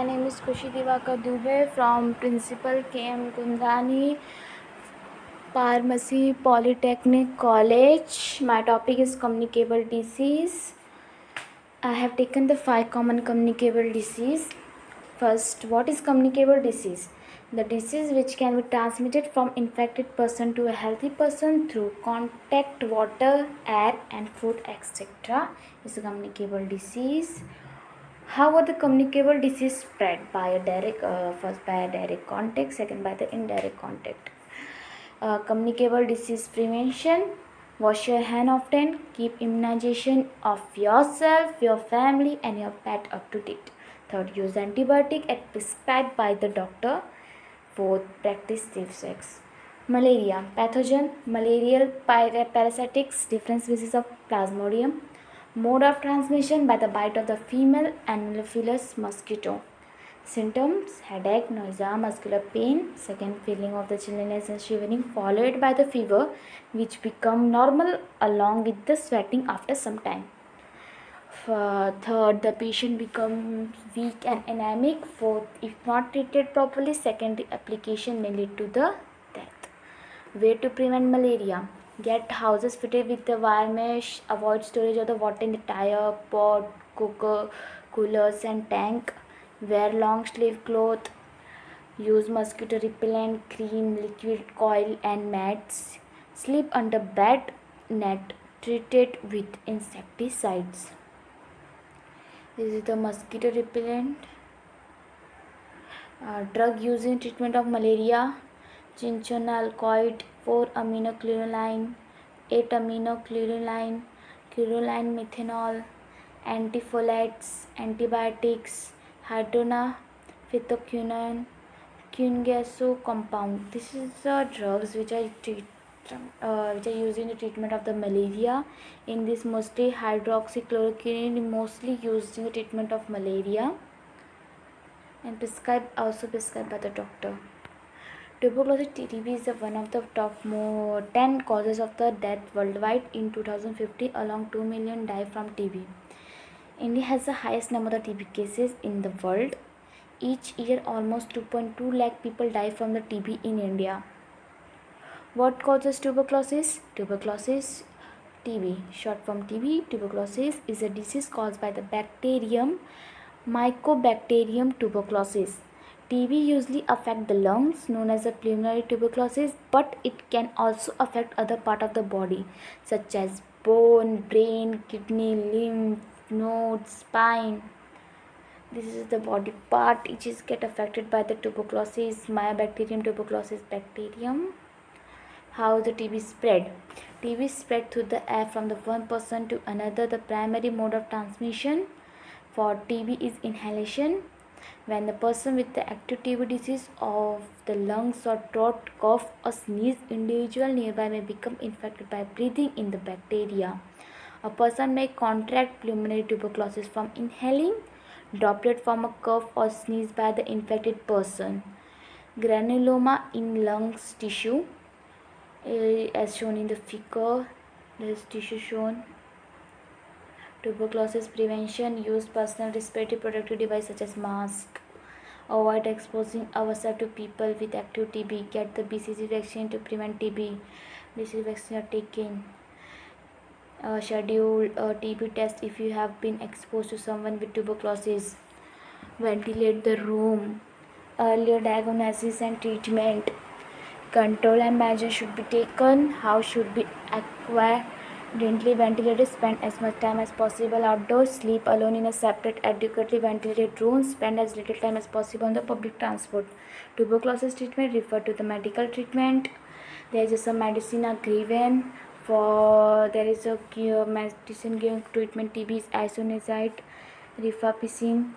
My name is Kushi Divakar Dubey from Principal KM Kundani, Pharmacy Polytechnic College. My topic is communicable disease. I have taken the 5 common communicable disease. First, what is communicable disease? The disease which can be transmitted from infected person to a healthy person through contact, water, air and food, etc. is a communicable disease. How are the communicable disease spread? By a direct, first by a direct contact, second by the indirect contact. Communicable disease prevention: wash your hand often, keep immunization of yourself, your family and your pet up to date. Third, use antibiotic as prescribed by the doctor. Fourth, practice safe sex. Malaria pathogen: malarial parasitics, different species of Plasmodium. Mode of transmission: by the bite of the female Anopheles mosquito. Symptoms: headache, nausea, muscular pain, second feeling of the chilliness and shivering followed by the fever, which become normal along with the sweating after some time. Third, the patient becomes weak and anemic. Fourth, if not treated properly, secondary application may lead to the death. Way to prevent malaria: get houses fitted with the wire mesh, avoid storage of the water in the tire, pot, cooker, coolers and tank, wear long sleeve cloth, use mosquito repellent, cream, liquid, coil and mats, sleep under bed net treated with insecticides. This is the mosquito repellent. Drug used in treatment of malaria: chinchonalcoid, 4-aminochloroline, 8-aminochloroline, chloroline methanol, antifolietes, antibiotics, hydrona, phytoquinone, quingaso compound. This is the drugs which are used in the treatment of the malaria. In this, mostly hydroxychloroquine mostly used in the treatment of malaria and also prescribed by the doctor. Tuberculosis TB is one of the top 10 causes of the death worldwide. In 2050, along 2 million die from TB. India has the highest number of TB cases in the world. Each year, almost 2.2 lakh people die from the TB in India. What causes tuberculosis? Tuberculosis, TB, short form TB. Tuberculosis is a disease caused by the bacterium Mycobacterium tuberculosis. TB usually affects the lungs, known as the pulmonary tuberculosis, but it can also affect other part of the body, such as bone, brain, kidney, lymph nodes, spine. This is the body part which is get affected by the tuberculosis, Mycobacterium tuberculosis bacterium. How the TB spread? TB spread through the air from the one person to another. The primary mode of transmission for TB is inhalation. When the person with the active TB disease of the lungs or throat cough or sneeze, individual nearby may become infected by breathing in the bacteria. A person may contract pulmonary tuberculosis from inhaling droplet from a cough or sneeze by the infected person. Granuloma in lungs tissue, as shown in the figure, there is tissue shown. Tuberculosis prevention: use personal respiratory protective device such as mask. Avoid exposing ourselves to people with active TB. Get the BCG vaccine to prevent TB. BCG vaccine are taken. Schedule a TB test if you have been exposed to someone with tuberculosis. Ventilate the room. Earlier diagnosis and treatment. Control and measures should be taken. How should be accidentally ventilated? Spend as much time as possible outdoors. Sleep alone in a separate adequately ventilated room. Spend as little time as possible on the public transport. Tuberculosis treatment: refer to the medical treatment. There is some medicine are given for, there is a medicine given treatment TB is isoniazid, rifampicin,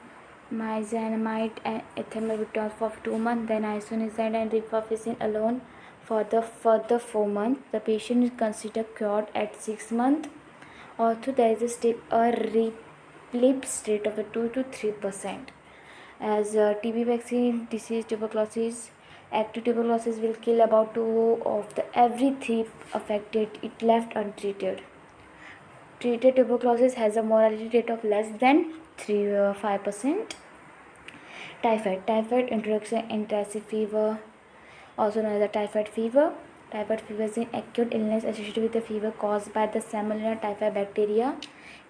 niacinamide and ethambutol for 2 months, then isoniazid and rifampicin alone for the further 4 months. The patient is considered cured at 6 months. Also, there is still a relapse rate of 2 to 3%. As TB vaccine disease tuberculosis, active tuberculosis will kill about 2 of the every 3 affected it left untreated. Treated tuberculosis has a mortality rate of less than 5%. Typhoid introduction, intensity fever, also known as a typhoid fever. Typhoid fever is an acute illness associated with a fever caused by the Salmonella typhi bacteria.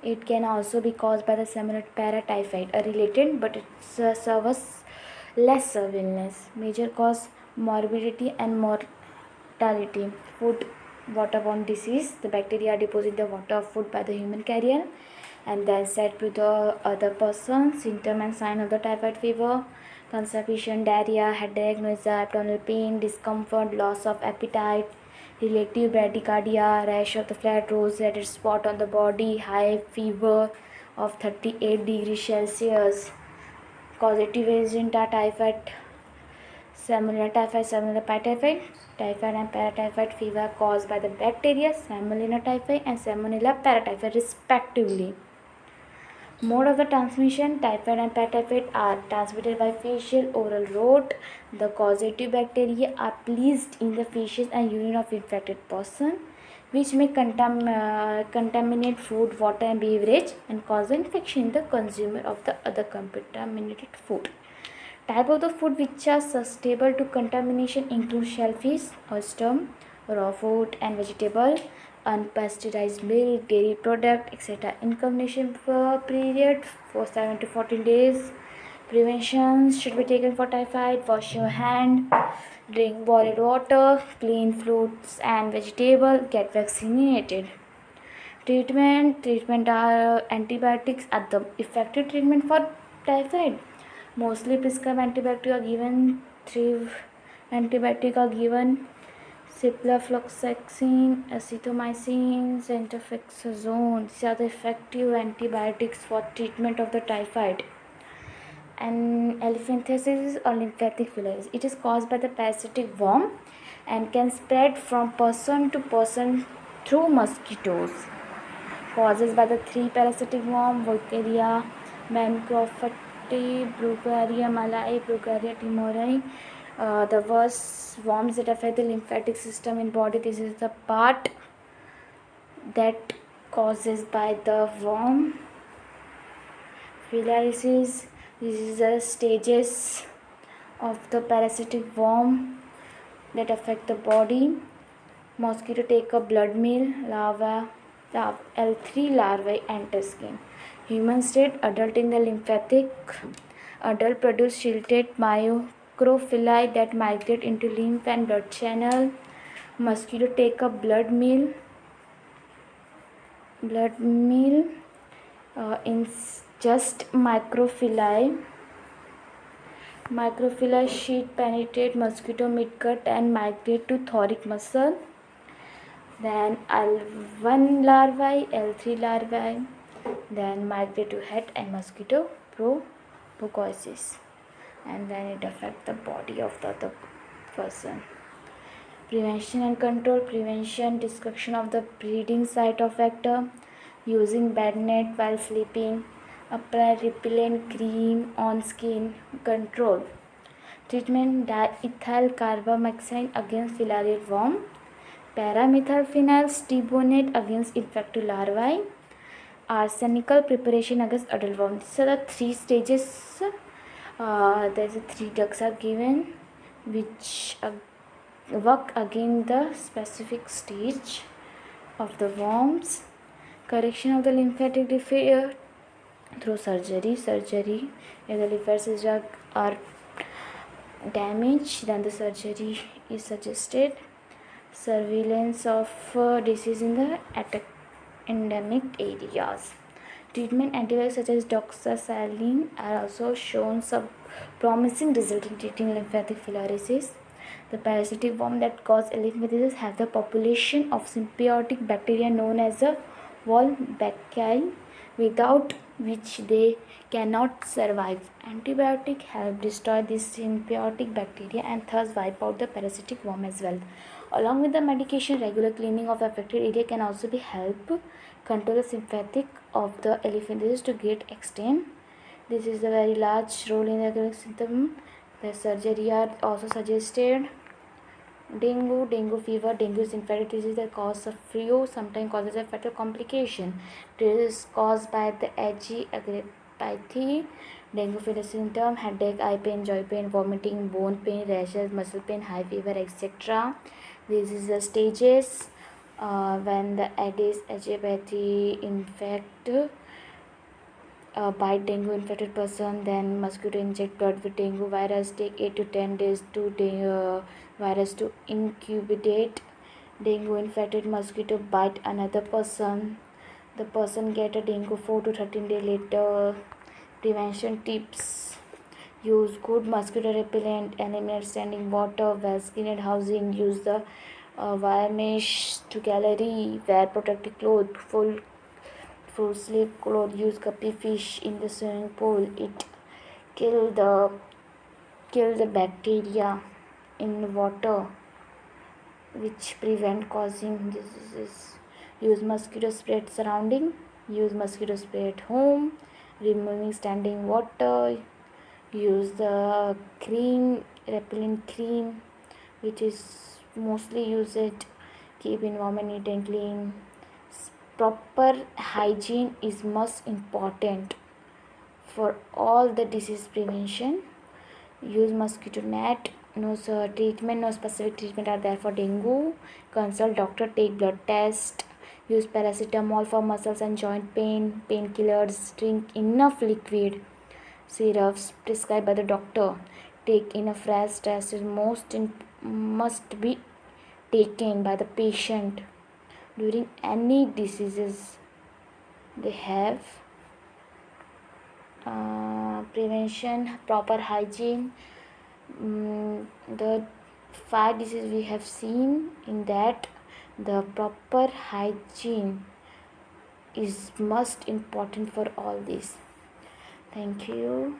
It can also be caused by the Salmonella paratyphi, a related but it's a serves less severe illness. Major cause morbidity and mortality. Food waterborne disease. The bacteria deposit the water of food by the human carrier and then said to the other person. Symptom and sign of the typhoid fever: constipation, diarrhea, headache, nausea, abdominal pain, discomfort, loss of appetite, relative bradycardia, rash of the flat rose-reddish spot on the body, high fever of 38 degrees Celsius. Causative agent are typhoid, Salmonella typhi, Salmonella paratyphi. Typhoid and paratyphoid fever caused by the bacteria Salmonella typhi and Salmonella paratyphi respectively. Mode of the transmission: typhoid and paratyphoid are transmitted by fecal oral route. The causative bacteria are placed in the feces and urine of infected person, which may contaminate food, water, and beverage and cause infection in the consumer of the other contaminated food. Type of the food which are susceptible to contamination include shellfish, oyster, raw food and vegetable, unpasteurized milk, dairy product, etc. Incubation period for 7 to 14 days. Prevention should be taken for typhoid: wash your hand, drink boiled water, clean fruits and vegetable, get vaccinated. Treatment are antibiotics are the effective treatment for typhoid. Mostly prescribed antibiotics are given. 3 antibiotics are given: ciprofloxacin, azithromycin, centrifloxazone. These are the effective antibiotics for treatment of the typhoid. And elephantiasis or lymphatic filariasis. It is caused by the parasitic worm and can spread from person to person through mosquitoes. Causes by the 3 parasitic worm: Wolkeria, Mancrophati, Bruguria malai, Bruguria timori. The worst worms that affect the lymphatic system in body. This is the part that causes by the worm. Filariasis. This is the stages of the parasitic worm that affect the body. Mosquito take a blood meal, larva, L3 larvae enter skin. Human state: adult in the lymphatic. Adult produce shielded microphyllae that migrate into lymph and blood channel. Mosquito take a blood meal in just microphyllae. Microphyllae sheet penetrate mosquito midgut and migrate to thoracic muscle. Then L1 larvae, L3 larvae, then migrate to head and mosquito proboscis, and then it affects the body of the other person. Prevention and control. Prevention: destruction of the breeding site of vector, using bed net while sleeping, apply repellent cream on skin. Control. Treatment: diethyl carbamazepine against filarial worm, paramethylphenyl stibonate against infected larvae, arsenical preparation against adult worm. These are the 3 stages. There's 3 drugs are given which work against the specific stage of the worms. Correction of the lymphatic defect through surgery. If the lymphatic drugs are damaged, then the surgery is suggested. Surveillance of disease in the endemic areas. Treatment: antibiotics such as doxycycline are also shown some promising result in treating lymphatic filariasis. The parasitic worm that cause elephantiasis have the population of symbiotic bacteria known as the Wolbachia, without which they cannot survive. Antibiotic help destroy these symbiotic bacteria and thus wipe out the parasitic worm as well. Along with the medication, regular cleaning of affected area can also be help control the symptomatic of the elephantiasis to great extent. This is a very large role in the symptom. The surgery are also suggested. Dengue fever. Dengue is infectious disease that causes a flu, sometimes causes a fatal complication. This is caused by the Aedes aegypti. Dengue fever symptom: headache, eye pain, joint pain, vomiting, bone pain, rashes, muscle pain, high fever, etc. This is the stages when the Aedes aegypti infect bite dengue infected person, then mosquito inject blood with dengue virus, take 8 to 10 days to virus to incubate. Dengue infected mosquito bite another person, the person get a dengue 4 to 13 days later. Prevention tips: use good mosquito repellent, eliminate standing water, wear skinned housing, use the wire mesh to gallery, wear protective clothes, full sleeve clothes, use guppy fish in the swimming pool. It kill the bacteria in water which prevent causing diseases. Use mosquito spray at surrounding, use mosquito spray at home, removing standing water, use the cream, repellent cream, which is mostly used, keep environment neat and clean. Proper hygiene is most important for all the disease prevention. Use mosquito net. No treatment, no specific treatment are there for dengue. Consult doctor, take blood test. Use paracetamol for muscles and joint pain. Painkillers. Drink enough liquid. Syrups prescribed by the doctor. Take enough rest. Rest is must be taken by the patient during any diseases they have. Prevention, proper hygiene. The 5 diseases we have seen, in that the proper hygiene is most important for all this. Thank you.